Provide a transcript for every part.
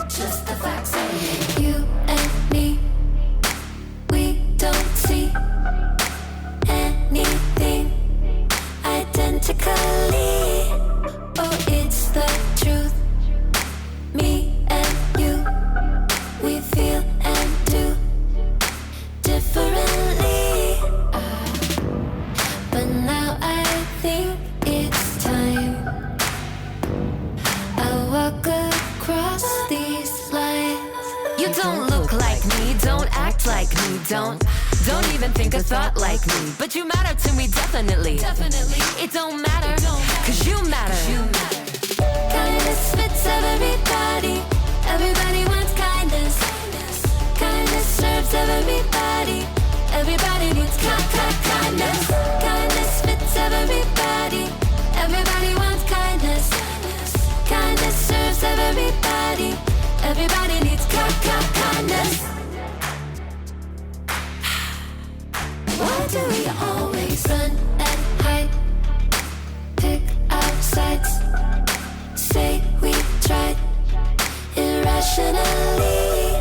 just the facts. You and me, we don't see anything identically. Oh, it's the truth. Me and you, we feel and do differently. But now I think it's time I walk across these lines. You don't look like me, don't act like me, don't even think a thought like me. But you matter to me, definitely. It don't matter, cause you matter. Kindness fits everybody. Everybody wants kindness. Kindness serves everybody. Everybody needs kindness. Kindness fits everybody. Everybody wants kindness. Kindness serves everybody. Everybody needs kindness. Why do we always run and hide? Pick our sides. Say we tried. Irrationally,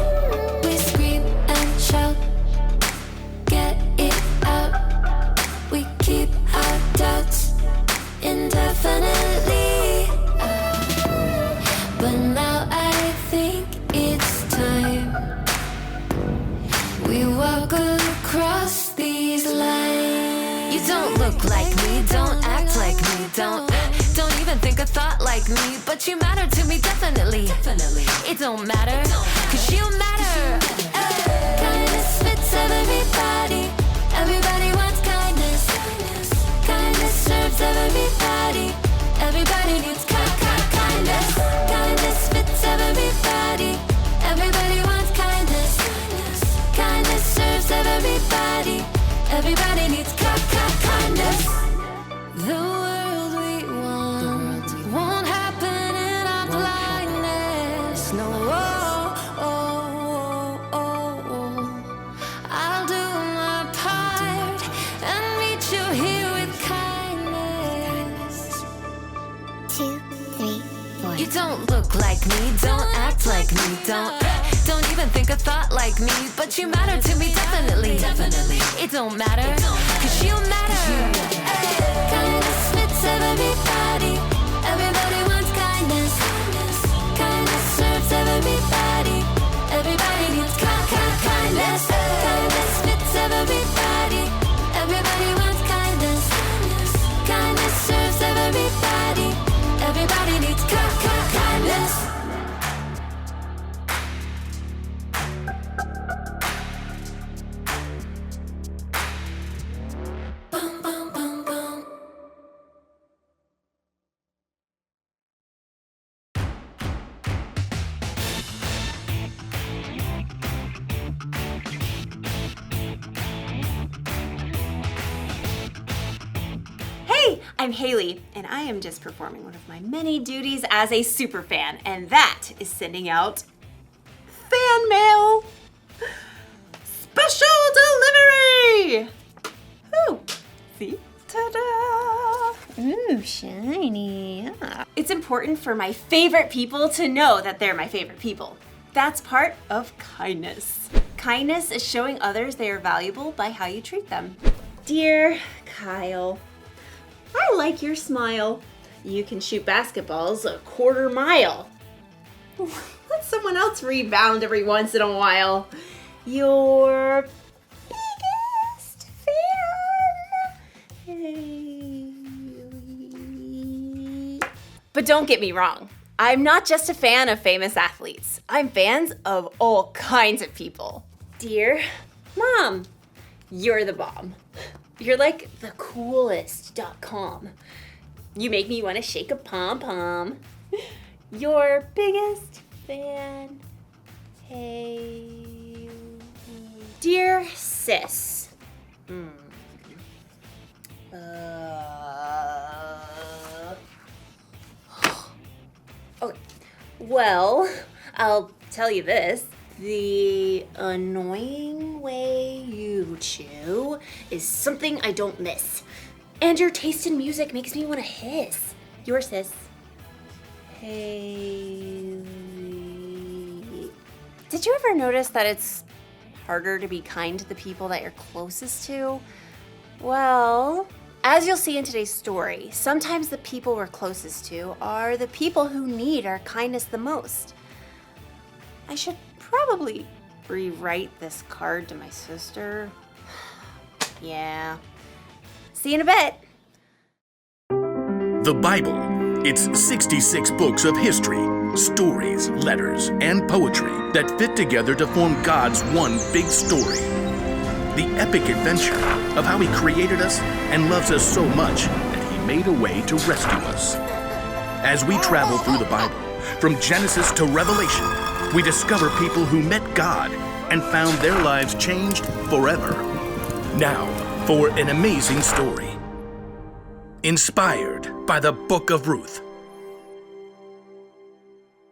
we scream and shout. Get it out. We keep our doubts indefinitely. But now I think it's time we walk across these lines. You don't look like me, don't act like me, don't even think a thought like me. But you matter to me, definitely. It don't matter, cause you matter. Kindness fits everybody. Everybody wants kindness. Kindness serves everybody. Everybody needs kindness. Kindness fits everybody. Everybody wants kindness. Kindness serves everybody. Everybody needs kindness. The world we want won't happen in our blindness. No, I'll do my part and meet you here with kindness. 2, 3, 4. You don't look like me, don't act like me, don't even think a thought like me. But you matter to me, definitely. It don't matter, cause you matter. Kindness fits everybody. Everybody wants kindness. Kindness serves everybody. Everybody needs kindness. Kindness fits everybody. Everybody wants kindness. Kindness serves everybody. Everybody needs kindness. Boom, boom, boom, boom. Hey, I'm Haley, and I am just performing one of my many duties as a super fan, and that is sending out fan mail. Special delivery! Ooh, see? Ta-da! Ooh, shiny. Yeah. It's important for my favorite people to know that they're my favorite people. That's part of kindness. Kindness is showing others they are valuable by how you treat them. Dear Kyle, I like your smile. You can shoot basketballs a 1/4 mile. Let someone else rebound every once in a while. Your biggest fan. But don't get me wrong. I'm not just a fan of famous athletes. I'm fans of all kinds of people. Dear Mom, you're the bomb. You're like the coolest.com. You make me want to shake a pom-pom. Your biggest fan. Hey. Dear sis. Okay. Well, I'll tell you this. The annoying way you chew is something I don't miss. And your taste in music makes me want to hiss. Your sis. Haley. Did you ever notice that it's harder to be kind to the people that you're closest to? Well, as you'll see in today's story, sometimes the people we're closest to are the people who need our kindness the most. I should probably rewrite this card to my sister. Yeah. See you in a bit. The Bible. It's 66 books of history, stories, letters, and poetry that fit together to form God's one big story. The epic adventure of how He created us and loves us so much that He made a way to rescue us. As we travel through the Bible, from Genesis to Revelation, we discover people who met God and found their lives changed forever. Now, for an amazing story. Inspired by the Book of Ruth.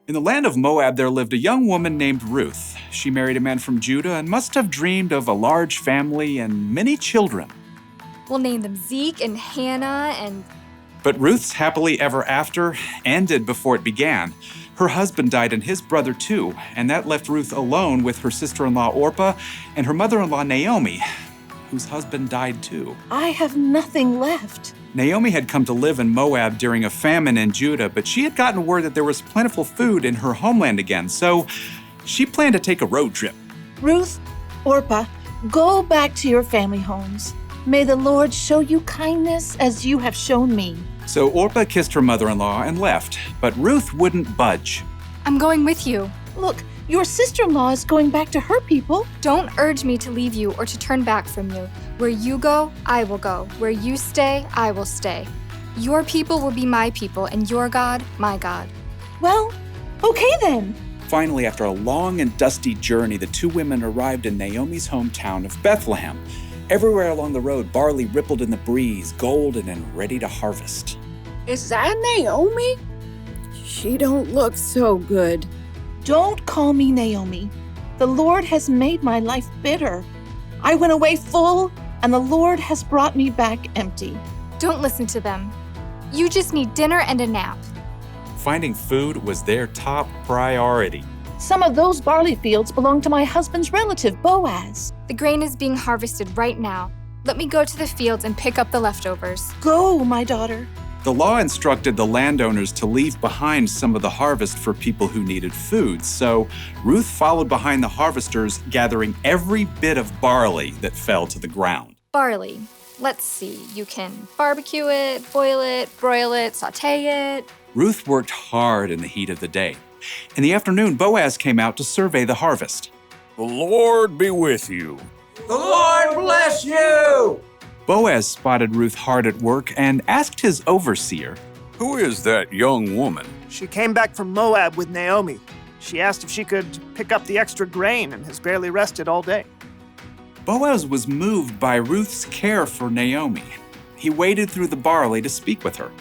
In the land of Moab, there lived a young woman named Ruth. She married a man from Judah and must have dreamed of a large family and many children. We'll name them Zeke and Hannah and... But Ruth's happily ever after ended before it began. Her husband died and his brother too, and that left Ruth alone with her sister-in-law Orpah and her mother-in-law Naomi, whose husband died too. I have nothing left. Naomi had come to live in Moab during a famine in Judah, but she had gotten word that there was plentiful food in her homeland again, so she planned to take a road trip. Ruth, Orpah, go back to your family homes. May the Lord show you kindness as you have shown me. So Orpah kissed her mother-in-law and left, but Ruth wouldn't budge. I'm going with you. Look, your sister-in-law is going back to her people. Don't urge me to leave you or to turn back from you. Where you go, I will go. Where you stay, I will stay. Your people will be my people, and your God, my God. Well, okay then. Finally, after a long and dusty journey, the two women arrived in Naomi's hometown of Bethlehem. Everywhere along the road, barley rippled in the breeze, golden and ready to harvest. Is that Naomi? She don't look so good. Don't call me Naomi. The Lord has made my life bitter. I went away full, and the Lord has brought me back empty. Don't listen to them. You just need dinner and a nap. Finding food was their top priority. Some of those barley fields belong to my husband's relative, Boaz. The grain is being harvested right now. Let me go to the fields and pick up the leftovers. Go, my daughter. The law instructed the landowners to leave behind some of the harvest for people who needed food, so Ruth followed behind the harvesters, gathering every bit of barley that fell to the ground. Barley. Let's see. You can barbecue it, boil it, broil it, sauté it. Ruth worked hard in the heat of the day. In the afternoon, Boaz came out to survey the harvest. The Lord be with you. The Lord bless you! Boaz spotted Ruth hard at work and asked his overseer, Who is that young woman? She came back from Moab with Naomi. She asked if she could pick up the extra grain and has barely rested all day. Boaz was moved by Ruth's care for Naomi. He waded through the barley to speak with her.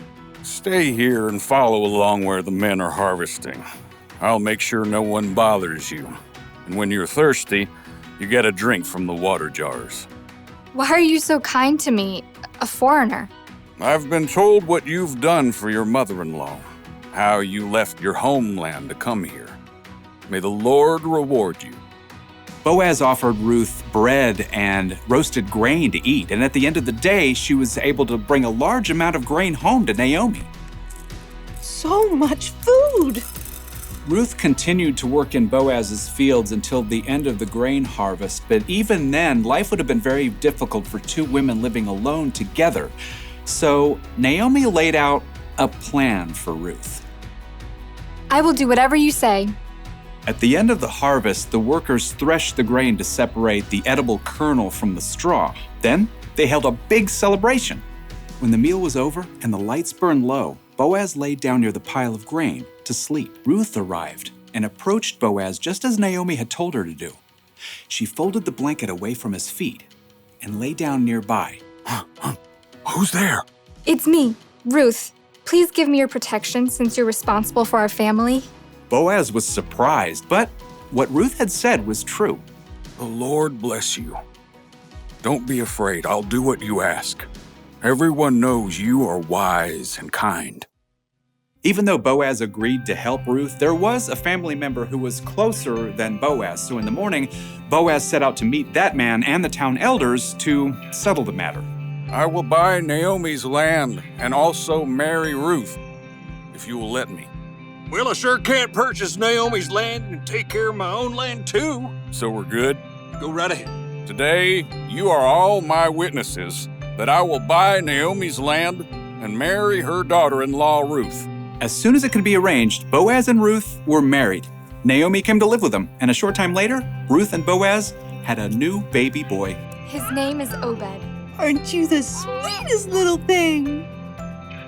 Stay here and follow along where the men are harvesting. I'll make sure no one bothers you. And when you're thirsty, you get a drink from the water jars. Why are you so kind to me, a foreigner? I've been told what you've done for your mother-in-law, how you left your homeland to come here. May the Lord reward you. Boaz offered Ruth bread and roasted grain to eat, and at the end of the day, she was able to bring a large amount of grain home to Naomi. So much food! Ruth continued to work in Boaz's fields until the end of the grain harvest, but even then, life would have been very difficult for two women living alone together. So Naomi laid out a plan for Ruth. I will do whatever you say. At the end of the harvest, the workers threshed the grain to separate the edible kernel from the straw. Then they held a big celebration. When the meal was over and the lights burned low, Boaz laid down near the pile of grain to sleep. Ruth arrived and approached Boaz just as Naomi had told her to do. She folded the blanket away from his feet and lay down nearby. Who's there? It's me, Ruth. Please give me your protection since you're responsible for our family. Boaz was surprised, but what Ruth had said was true. The Lord bless you. Don't be afraid. I'll do what you ask. Everyone knows you are wise and kind. Even though Boaz agreed to help Ruth, there was a family member who was closer than Boaz. So in the morning, Boaz set out to meet that man and the town elders to settle the matter. I will buy Naomi's land and also marry Ruth, if you will let me. Well, I sure can't purchase Naomi's land and take care of my own land too. So we're good? Go right ahead. Today, you are all my witnesses that I will buy Naomi's land and marry her daughter-in-law, Ruth. As soon as it could be arranged, Boaz and Ruth were married. Naomi came to live with them, and a short time later, Ruth and Boaz had a new baby boy. His name is Obed. Aren't you the sweetest little thing?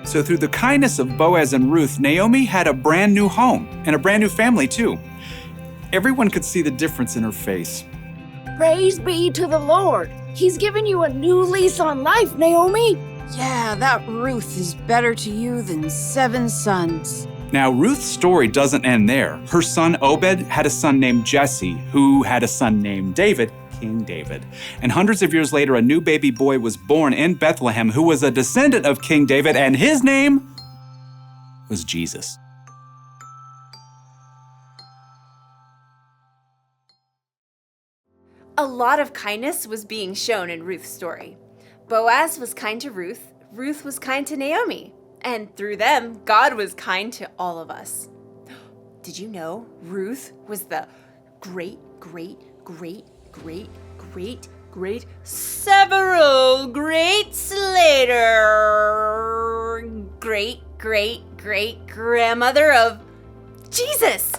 So through the kindness of Boaz and Ruth, Naomi had a brand new home and a brand new family too. Everyone could see the difference in her face. Praise be to the Lord. He's given you a new lease on life, Naomi. Yeah, that Ruth is better to you than 7 sons. Now, Ruth's story doesn't end there. Her son Obed had a son named Jesse, who had a son named David, King David. And hundreds of years later, a new baby boy was born in Bethlehem who was a descendant of King David, and his name was Jesus. A lot of kindness was being shown in Ruth's story. Boaz was kind to Ruth, Ruth was kind to Naomi, and through them, God was kind to all of us. Did you know Ruth was the several greats later great grandmother of Jesus?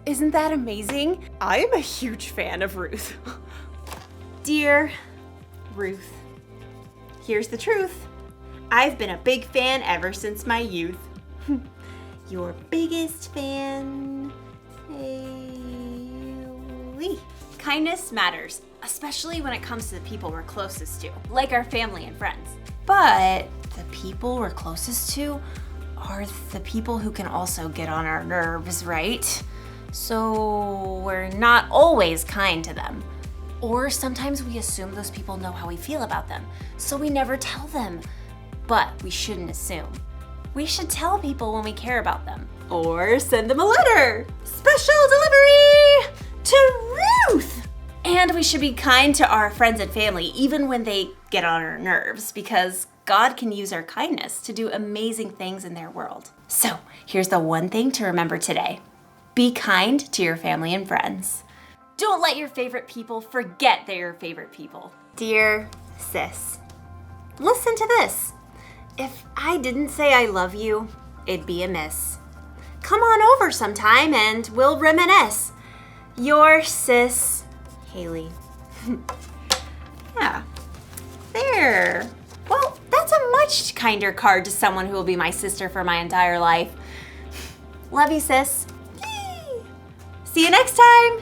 Isn't that amazing? I am a huge fan of Ruth. Dear Ruth, here's the truth. I've been a big fan ever since my youth. Your biggest fan, Haley. Kindness matters, especially when it comes to the people we're closest to, like our family and friends. But the people we're closest to are the people who can also get on our nerves, right? So we're not always kind to them. Or sometimes we assume those people know how we feel about them, so we never tell them. But we shouldn't assume. We should tell people when we care about them. Or send them a letter. Special delivery to Ruth! And we should be kind to our friends and family, even when they get on our nerves, because God can use our kindness to do amazing things in their world. So here's the one thing to remember today. Be kind to your family and friends. Don't let your favorite people forget they're your favorite people. Dear sis, listen to this. If I didn't say I love you, it'd be amiss. Come on over sometime and we'll reminisce. Your sis, Haley. Yeah, there. Well, that's a much kinder card to someone who will be my sister for my entire life. Love you, sis. Yay. See you next time.